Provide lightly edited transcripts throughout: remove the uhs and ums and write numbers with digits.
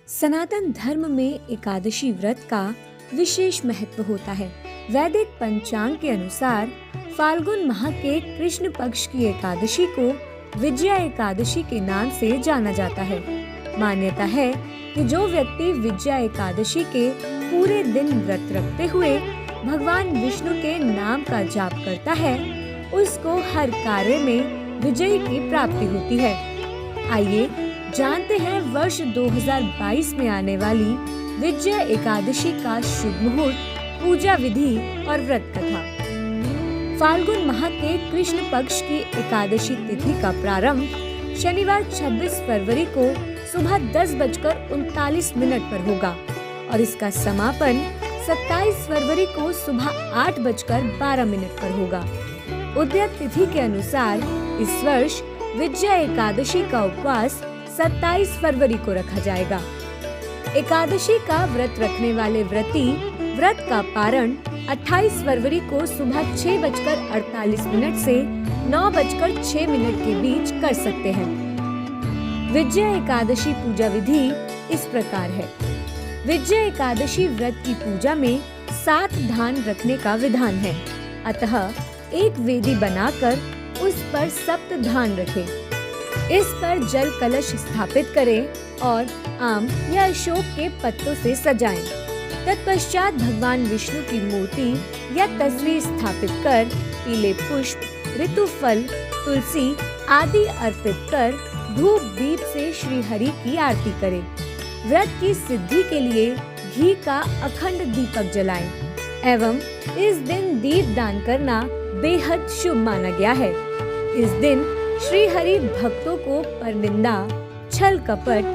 सनातन धर्म में एकादशी व्रत का विशेष महत्व होता है। वैदिक पंचांग के अनुसार फाल्गुन माह के कृष्ण पक्ष की एकादशी को विजया एकादशी के नाम से जाना जाता है। मान्यता है कि जो व्यक्ति विजया एकादशी के पूरे दिन व्रत रखते हुए भगवान विष्णु के नाम का जाप करता है, उसको हर कार्य में विजय की प्राप्ति होती है। आइए जानते हैं वर्ष 2022 में आने वाली विजया एकादशी का शुभ मुहूर्त, पूजा विधि और व्रत कथा। फाल्गुन माह के कृष्ण पक्ष की एकादशी तिथि का प्रारंभ शनिवार 26 फरवरी को सुबह 10:39 पर होगा और इसका समापन 27 फरवरी को सुबह 8:12 पर होगा। उदय तिथि के अनुसार इस वर्ष विजया एकादशी का उपवास 27 फरवरी को रखा जाएगा। एकादशी का व्रत रखने वाले व्रती व्रत का पारण 28 फरवरी को सुबह 6:48 से 9:06 के बीच कर सकते हैं। विजया एकादशी पूजा विधि इस प्रकार है। विजया एकादशी व्रत की पूजा में 7 धान रखने का विधान है, अतः एक वेदी बनाकर उस पर 7 धान रखें। इस पर जल कलश स्थापित करें और आम या अशोक के पत्तों से सजाएं। तत्पश्चात भगवान विष्णु की मूर्ति या तस्वीर स्थापित कर पीले पुष्प, ऋतु फल, तुलसी आदि अर्पित कर धूप दीप से श्री हरि की आरती करें। व्रत की सिद्धि के लिए घी का अखंड दीपक जलाएं एवं इस दिन दीप दान करना बेहद शुभ माना गया है। इस दिन श्री हरि भक्तों को परनिंदा, छल कपट,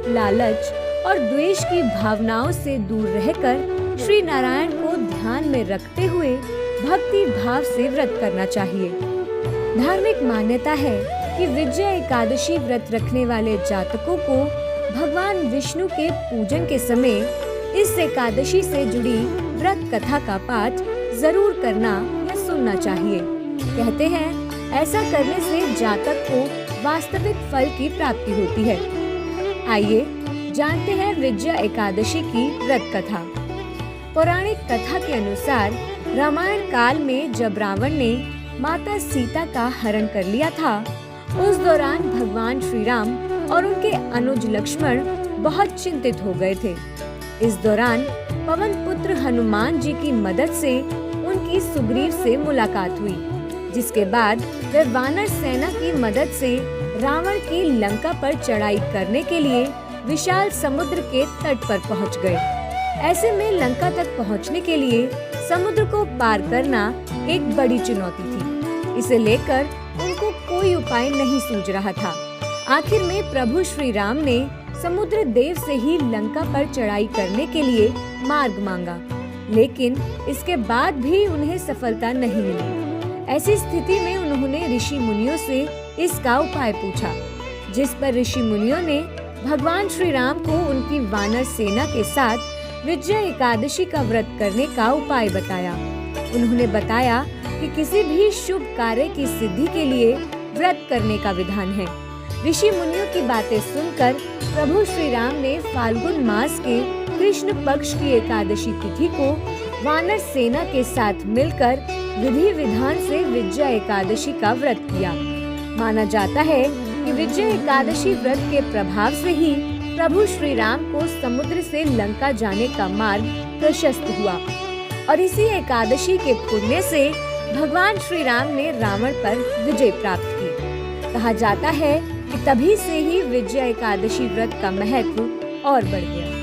लालच और द्वेष की भावनाओं से दूर रहकर श्री नारायण को ध्यान में रखते हुए भक्ति भाव से व्रत करना चाहिए। धार्मिक मान्यता है कि विजया एकादशी व्रत रखने वाले जातकों को भगवान विष्णु के पूजन के समय इस एकादशी से जुड़ी व्रत कथा का पाठ जरूर करना या सुनना चाहिए। कहते हैं ऐसा करने से जातक को वास्तविक फल की प्राप्ति होती है। आइए जानते हैं विजया एकादशी की व्रत कथा। पौराणिक कथा के अनुसार रामायण काल में जब रावण ने माता सीता का हरण कर लिया था, उस दौरान भगवान श्री राम और उनके अनुज लक्ष्मण बहुत चिंतित हो गए थे। इस दौरान पवन पुत्र हनुमान जी की मदद से उनकी सुग्रीव से मुलाकात हुई, जिसके बाद वे वानर सेना की मदद से रावण की लंका पर चढ़ाई करने के लिए विशाल समुद्र के तट पर पहुंच गए। ऐसे में लंका तक पहुंचने के लिए समुद्र को पार करना एक बड़ी चुनौती थी। इसे लेकर उनको कोई उपाय नहीं सूझ रहा था। आखिर में प्रभु श्री राम ने समुद्र देव से ही लंका पर चढ़ाई करने के लिए मार्ग मांगा, लेकिन इसके बाद भी उन्हें सफलता नहीं मिली। ऐसी स्थिति में उन्होंने ऋषि मुनियों से इसका उपाय पूछा, जिस पर ऋषि मुनियों ने भगवान श्री राम को उनकी वानर सेना के साथ विजया एकादशी का व्रत करने का उपाय बताया। उन्होंने बताया कि किसी भी शुभ कार्य की सिद्धि के लिए व्रत करने का विधान है। ऋषि मुनियों की बातें सुनकर प्रभु श्री राम ने फाल्गुन मास के कृष्ण पक्ष की एकादशी तिथि को वानर सेना के साथ मिलकर विधि विधान से विजया एकादशी का व्रत किया। माना जाता है कि विजया एकादशी व्रत के प्रभाव से ही प्रभु श्री राम को समुद्र से लंका जाने का मार्ग प्रशस्त हुआ और इसी एकादशी के पुण्य से भगवान श्री राम ने रावण पर विजय प्राप्त की। कहा जाता है कि तभी से ही विजया एकादशी व्रत का महत्व और बढ़ गया।